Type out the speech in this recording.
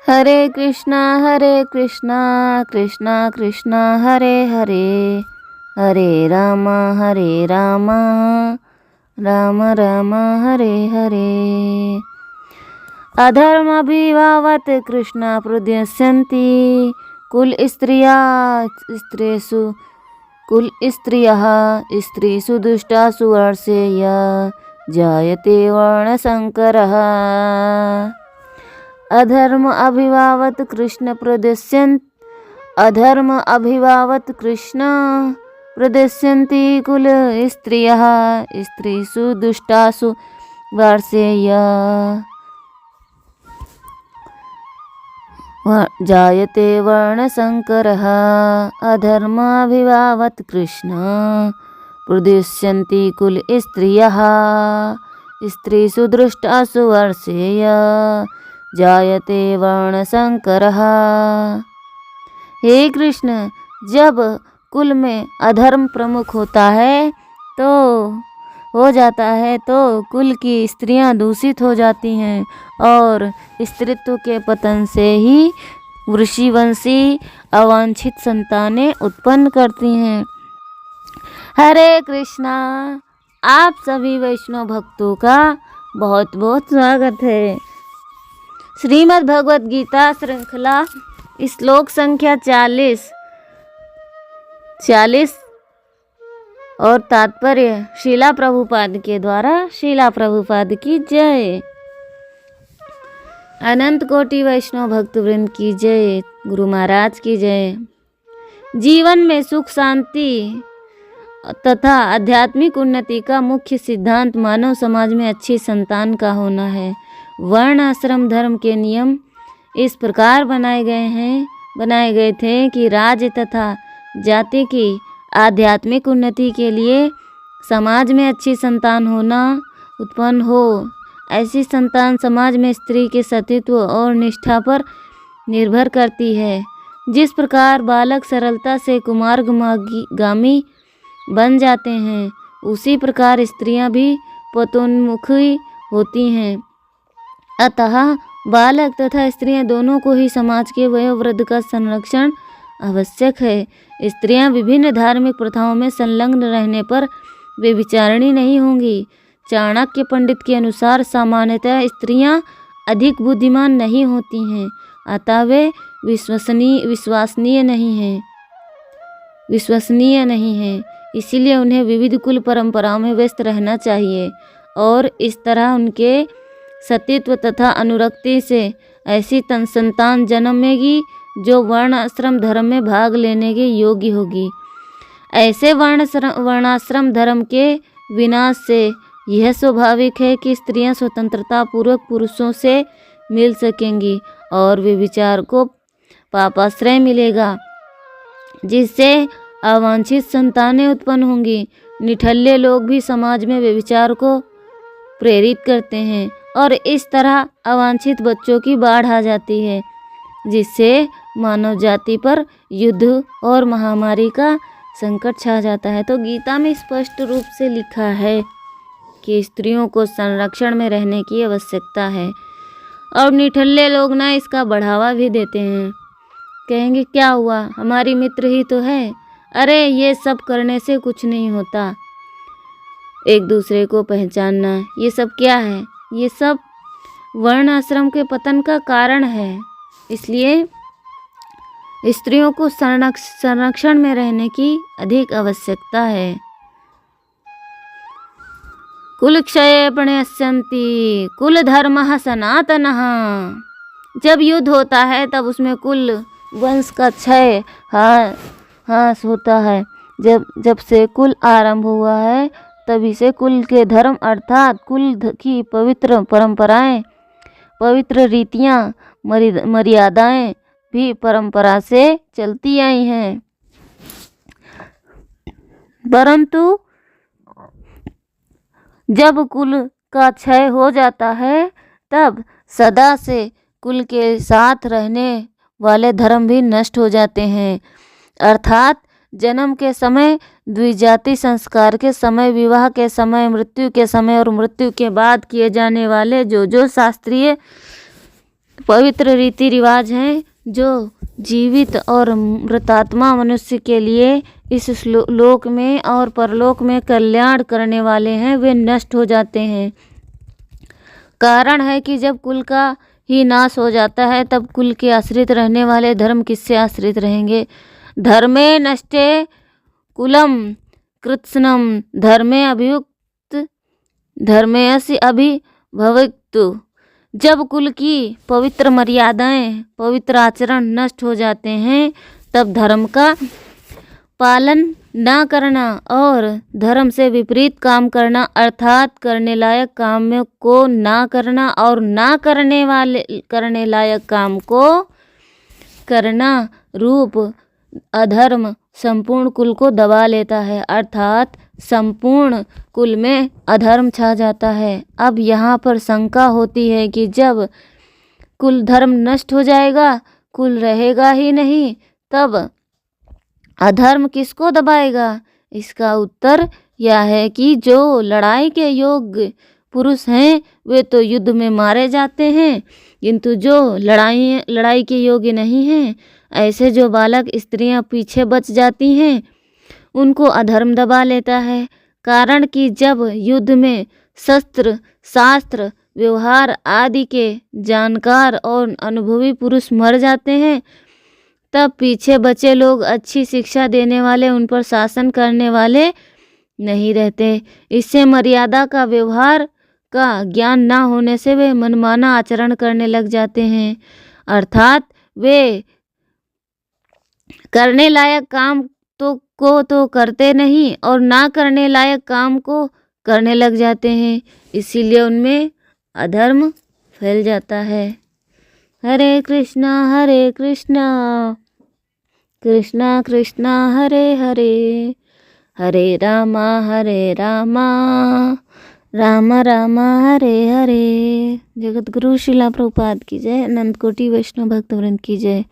हरे कृष्णा कृष्णा कृष्णा हरे हरे, हरे राम राम राम हरे हरे। अधर्मभिवावत् कृष्णा प्रद्यस्यन्ति कुल स्त्रियः स्त्रीषु दुष्टासु वर्षेय जायते वर्णशङ्करः। अधर्म अभिवावत् कृष्ण प्रदस्यन्ति कुल स्त्रियः स्त्रीषु दुष्टासु वर्षेय जायते वर्णशङ्करः। अधर्माभिवावत् कृष्ण प्रदस्यन्ति कुल स्त्रियः स्त्रीषु दुष्टासु वर्षेय जायते वर्णशङ्करः। हे कृष्ण, जब कुल में अधर्म प्रमुख हो जाता है तो कुल की स्त्रियां दूषित हो जाती हैं और स्त्रीत्व के पतन से ही वृषिवंशी अवांछित संतानें उत्पन्न करती हैं। हरे कृष्णा। आप सभी वैष्णव भक्तों का बहुत बहुत स्वागत है। श्रीमद् भगवद गीता श्रृंखला श्लोक संख्या 40 और तात्पर्य शीला प्रभुपाद के द्वारा। शीला प्रभुपाद की जय। अनंत कोटि वैष्णव भक्त वृंद की जय। गुरु महाराज की जय। जीवन में सुख शांति तथा आध्यात्मिक उन्नति का मुख्य सिद्धांत मानव समाज में अच्छी संतान का होना है। वर्ण आश्रम धर्म के नियम इस प्रकार बनाए गए थे कि राज्य तथा जाति की आध्यात्मिक उन्नति के लिए समाज में अच्छी संतान उत्पन्न हो। ऐसी संतान समाज में स्त्री के सतीत्व और निष्ठा पर निर्भर करती है। जिस प्रकार बालक सरलता से कुमार्गामी बन जाते हैं, उसी प्रकार स्त्रियां भी पतोन्मुखी होती हैं। अतः बालक तथा स्त्रियां दोनों को ही समाज के वयोवृद्ध का संरक्षण आवश्यक है। स्त्रियां विभिन्न धार्मिक प्रथाओं में संलग्न रहने पर व्यभिचारिणी नहीं होंगी। चाणक्य पंडित के अनुसार सामान्यतः स्त्रियां अधिक बुद्धिमान नहीं होती हैं, अतः वे विश्वसनीय नहीं हैं। इसीलिए उन्हें विविध कुल परंपराओं में व्यस्त रहना चाहिए और इस तरह उनके सतीत्व तथा अनुरक्ति से ऐसी संतान जन्मेगी जो वर्ण आश्रम धर्म में भाग लेने के योग्य होगी। ऐसे वर्णाश्रम धर्म के विनाश से यह स्वाभाविक है कि स्त्रियां स्वतंत्रता पूर्वक पुरुषों से मिल सकेंगी और व्यभिचार को पापाश्रय मिलेगा, जिससे अवांछित संतानें उत्पन्न होंगी। निठल्ले लोग भी समाज में व्यभिचार को प्रेरित करते हैं और इस तरह अवांछित बच्चों की बाढ़ आ जाती है, जिससे मानव जाति पर युद्ध और महामारी का संकट छा जाता है। तो गीता में स्पष्ट रूप से लिखा है कि स्त्रियों को संरक्षण में रहने की आवश्यकता है और निठल्ले लोग ना इसका बढ़ावा भी देते हैं। कहेंगे क्या हुआ, हमारी मित्र ही तो है। अरे ये सब करने से कुछ नहीं होता। एक दूसरे को पहचानना, ये सब क्या है? ये सब वर्ण आश्रम के पतन का कारण है। इसलिए स्त्रियों को संरक्षण में रहने की अधिक आवश्यकता है। कुल क्षये प्रणश्यन्ति कुल धर्मः सनातनः। जब युद्ध होता है तब उसमें कुल वंश का क्षय हास होता है। जब से कुल आरंभ हुआ है तभी से कुल के धर्म अर्थात कुल की पवित्र परंपराएं, पवित्र रीतियां, मर्यादाएं भी परंपरा से चलती आई हैं। परंतु जब कुल का क्षय हो जाता है तब सदा से कुल के साथ रहने वाले धर्म भी नष्ट हो जाते हैं। अर्थात जन्म के समय, द्विजाति संस्कार के समय, विवाह के समय, मृत्यु के समय और मृत्यु के बाद किए जाने वाले जो शास्त्रीय पवित्र रीति रिवाज हैं जो जीवित और मृतात्मा मनुष्य के लिए इस लोक में और परलोक में कल्याण करने वाले हैं, वे नष्ट हो जाते हैं। कारण है कि जब कुल का ही नाश हो जाता है तब कुल के आश्रित रहने वाले धर्म किससे आश्रित रहेंगे। धर्मे नष्टे कुलम कृत्स्नम धर्मे अभियुक्त धर्मेयसि अभिभवतु। जब कुल की पवित्र मर्यादाएं, पवित्र आचरण नष्ट हो जाते हैं तब धर्म का पालन ना करना और धर्म से विपरीत काम करना अर्थात करने लायक काम को ना करना और ना करने लायक काम को करना रूप अधर्म संपूर्ण कुल को दबा लेता है, अर्थात संपूर्ण कुल में अधर्म छा जाता है। अब यहाँ पर शंका होती है कि जब कुल धर्म नष्ट हो जाएगा, कुल रहेगा ही नहीं, तब अधर्म किसको दबाएगा। इसका उत्तर यह है कि जो लड़ाई के योग्य पुरुष हैं वे तो युद्ध में मारे जाते हैं, किंतु जो लड़ाई के योग्य नहीं हैं, ऐसे जो बालक स्त्रियां पीछे बच जाती हैं, उनको अधर्म दबा लेता है। कारण कि जब युद्ध में शस्त्र शास्त्र व्यवहार आदि के जानकार और अनुभवी पुरुष मर जाते हैं, तब पीछे बचे लोग अच्छी शिक्षा देने वाले, उन पर शासन करने वाले नहीं रहते। इससे मर्यादा का व्यवहार का ज्ञान ना होने से वे मनमाना आचरण करने लग जाते हैं, अर्थात वे करने लायक काम तो करते नहीं और ना करने लायक काम को करने लग जाते हैं। इसीलिए उनमें अधर्म फैल जाता है। हरे कृष्णा कृष्णा कृष्णा हरे हरे, हरे रामा राम राम हरे हरे। जगत गुरु श्रीला प्रभुपाद की जय। अनंत कोटि वैष्णव भक्तवृंद की जय।